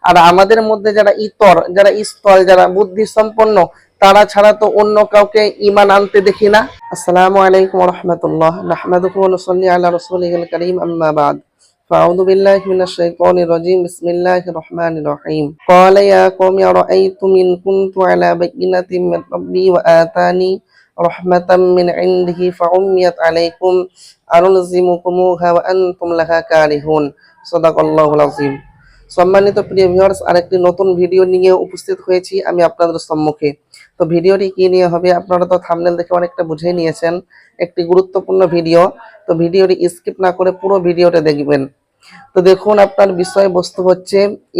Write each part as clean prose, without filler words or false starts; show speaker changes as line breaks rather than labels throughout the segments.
আর আমাদের মধ্যে যারা ইতর, যারা স্থল, যারা বুদ্ধি সম্পন্ন, তারা ছাড়া তো অন্য কাউকে ঈমান আনতে দেখি না। আসসালামু আলাইকুম ওয়া রাহমাতুল্লাহ। নাহমাদুহু ওয়া নুসাল্লি আলা রাসূলিহিল কারীম, আম্মা বা'দ। فأعوذ بالله من الشيطان الرجيم. بسم الله الرحمن الرحيم. قال يا قوم أرأيتم إن كنت على بينة من ربي وآتاني رحمة من عنده فعميت عليكم أنلزمكموها وأنتم لها كارهون. صدق الله العظيم. সম্মানিত প্রিয় ভিউয়ার্স, আরেকটি নতুন ভিডিও নিয়ে উপস্থিত হয়েছি আমি আপনাদের সম্মুখে। তো ভিডিওটি কি নিয়ে হবে আপনারা তো থাম্বনেল দেখে অনেকটা বুঝে নিয়েছেন, একটি গুরুত্বপূর্ণ ভিডিও। তো ভিডিওটি স্কিপ না করে পুরো ভিডিওটা দেখবেন। তো দেখুন, আপনার বিষয়বস্তু হচ্ছে,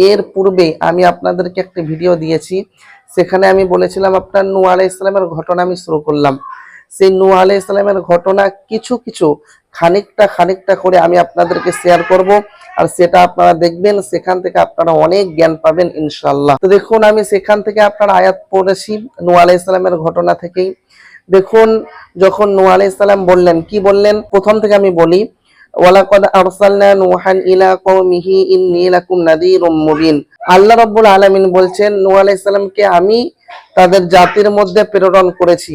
এর পূর্বে আমি আপনাদেরকে একটি ভিডিও দিয়েছি, সেখানে আমি বলেছিলাম আপনার নূহ আলাইহিস সালামের ঘটনা আমি শুরু করলাম। সেই নূহ আলাইহিস সালামের ঘটনা কিছু কিছু খানিকটা করে আমি আপনাদেরকে শেয়ার করব, আর সেটা আপনারা দেখবেন, সেখান থেকে আপনারা অনেক জ্ঞান পাবেন ইনশাআল্লাহ। তো দেখুন, আমি সেখান থেকে আপনার আয়াত পড়েছি নূহ আলাইহিস সালামের ঘটনা থেকেই। দেখুন, যখন নূহ আলাইহিস সালাম বললেন, কি বললেন প্রথম থেকে আমি বলি। ওয়ালাকাদ আরসালনা নূহান ইলা কওমিহি ইন্নী লাকুম নাযীরুম মুবিন। আল্লাহ রাব্বুল আলামিন বলছেন নূহ আলাইহিস সালামকে আমি তাদের জাতির মধ্যে প্রেরণ করেছি।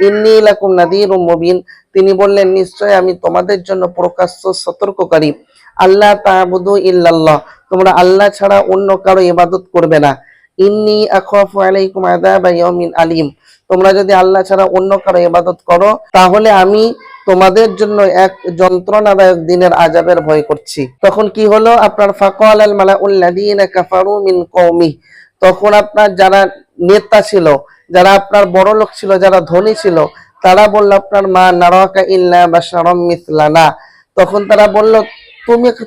ইন্নী লাকুম নাযীরুম মুবিন, তিনি বললেন নিশ্চয় আমি তোমাদের জন্য প্রকাশ্য সতর্ককারী। আল্লাহ তা'বুদু ইল্লাল্লাহ, তোমরা আল্লাহ ছাড়া অন্য কারো ইবাদত করবে না। ইন্নী আখাফু আলাইকুম আযাবা ইয়াউমিন আলীম, তোমরা যদি আল্লাহ ছাড়া অন্য কারো ইবাদত করো তাহলে আমি তোমাদের জন্য এক যন্ত্রণাদায়ক দিনের আযাবের ভয় করছি। তখন কি হলো আপনার, ফাকাল আল মালাউল্লাযীনা কাফারু মিন কওমি, তখন আপনার যারা নেতা ছিল, যারা আপনার বড় লোক ছিল, যারা ধনী ছিল, তারা বলল আপনার মা নারাকা ইল্লা বাশারাম মিসলানা, তখন তারা বলল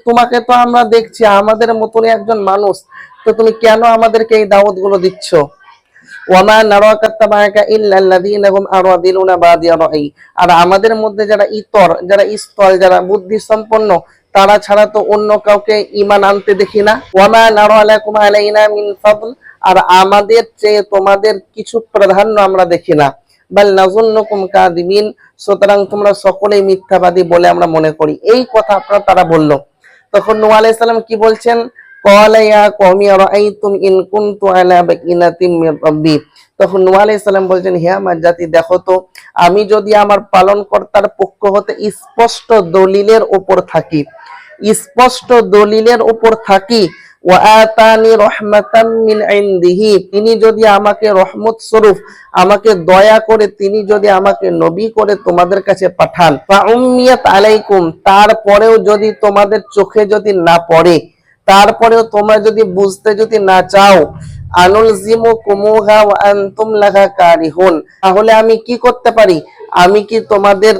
তোমাকে তো আমরা দেখছি আমাদের মতনই একজন মানুষ, তো তুমি কেন আমাদেরকে এই দাওয়াত গুলো দিচ্ছ? ওয়ামা নারাকা তাবাকা ইল্লাল্লাযীনা হুম আরাদিলুনা বাদিয়া রাই, আর আমাদের মধ্যে যারা ইতর, যারা স্থল, যারা বুদ্ধি সম্পন্ন, তারা ছাড়া তো অন্য কাউকে ঈমান আনতে দেখি না। ওয়ামা নারা লাকুম আলাইনা মিন ফাদল, আর আমাদের চেয়ে তোমাদের কিছু প্রাধান্য আমরা দেখি না। বাল নাযুন্নুকুম কাযিবিন, সুতরাং তোমরা সকলেই মিথ্যাবাদী বলে আমরা মনে করি। এই কথা আপনারা তারা বলল। তখন নূহ আলাইহিস সালাম কি বলছেন, ক্বালা ইয়া কওমি আরাআইতুম ইন কুনতু আলা বায়িনাতিন মির রাব্বি, তখন নূহ আলাইহিস সালাম বলছেন হে আমার জাতি, দেখো তো আমি যদি আমার পালনকর্তার পক্ষ হতে স্পষ্ট দলিলের উপর থাকি, স্পষ্ট দলিলের উপর থাকি, ওয়া আতানি রাহমাতাম মিন ইনদিহি, তিনি যদি আমাকে রহমত স্বরূপ, আমাকে দয়া করে তিনি যদি আমাকে নবী করে তোমাদের কাছে পাঠান, ফা উম্মিয়াত আলাইকুম, তারপরেও যদি তোমাদের চোখে যদি না পড়ে, তারপরেও তোমরা যদি বুঝতে যদি না চাও, আনুলজিমুকুমুহা ওয়া আনতুম লাহা কারিহুন, তাহলে আমি কি করতে পারি? আমি কি তোমাদের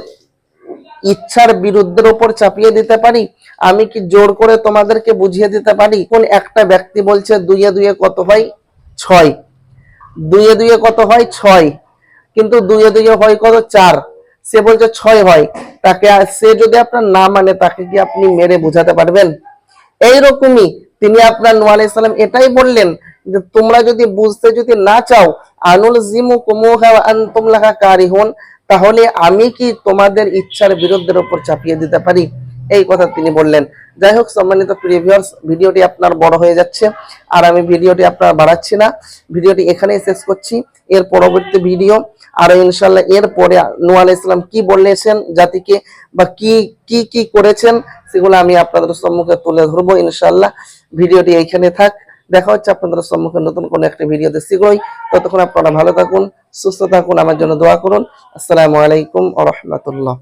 ইচ্ছার বিরুদ্ধের উপর চাপিয়ে দিতে পারি? আমি কি জোর করে তোমাদেরকে বুঝিয়ে দিতে পারি? কোন একটা ব্যক্তি বলছে দুইয়ে দুইয়ে কত হয়? 6, দুইয়ে দুইয়ে কত হয়? 6, কিন্তু দুইয়ে দুইয়ে হয় কত? 4, সে বলছে 6 হয়। তাকে সে যদি আপনার না মানে তাকে কি আপনি মেরে বোঝাতে পারবেন? এইরকমই তিনি আপনার নূহ আলাইহিস সালাম এটাই বললেন যে তোমরা যদি বুঝতে যদি না চাও, আনুলজিমুকুমুহা ওয়া আনতুম লাহা কারিহুন, তাহলে আমি কি তোমাদের ইচ্ছার বিরুদ্ধের উপর চাপিয়ে দিতে পারি? এই কথা তিনি বললেন। যাই হোক সম্মানিত প্রিয় ভিউয়ার্স, ভিডিওটি আপনার বড় হয়ে যাচ্ছে, আর আমি ভিডিওটি আপনার বাড়াচ্ছি না, ভিডিওটি এখানেই শেষ করছি। এর পরবর্তী ভিডিও আর ইনশাআল্লাহ এর পরে নূহ আলাইহিস সালাম কি বলেছেন জাতিকে বা কি কি কি করেছেন সেগুলো আমি আপনাদের সম্মুখে তুলে ধরবো ইনশাআল্লাহ। ভিডিওটি এইখানে থাক, দেখা হচ্ছে আপনাদের সম্মুখে নতুন কোনো একটা ভিডিওতে শীঘ্রই। ততক্ষণ আপনারা ভালো থাকুন, সুস্থ থাকুন, আমার জন্য দোয়া করুন। আসসালামু আলাইকুম ওয়া রাহমাতুল্লাহ।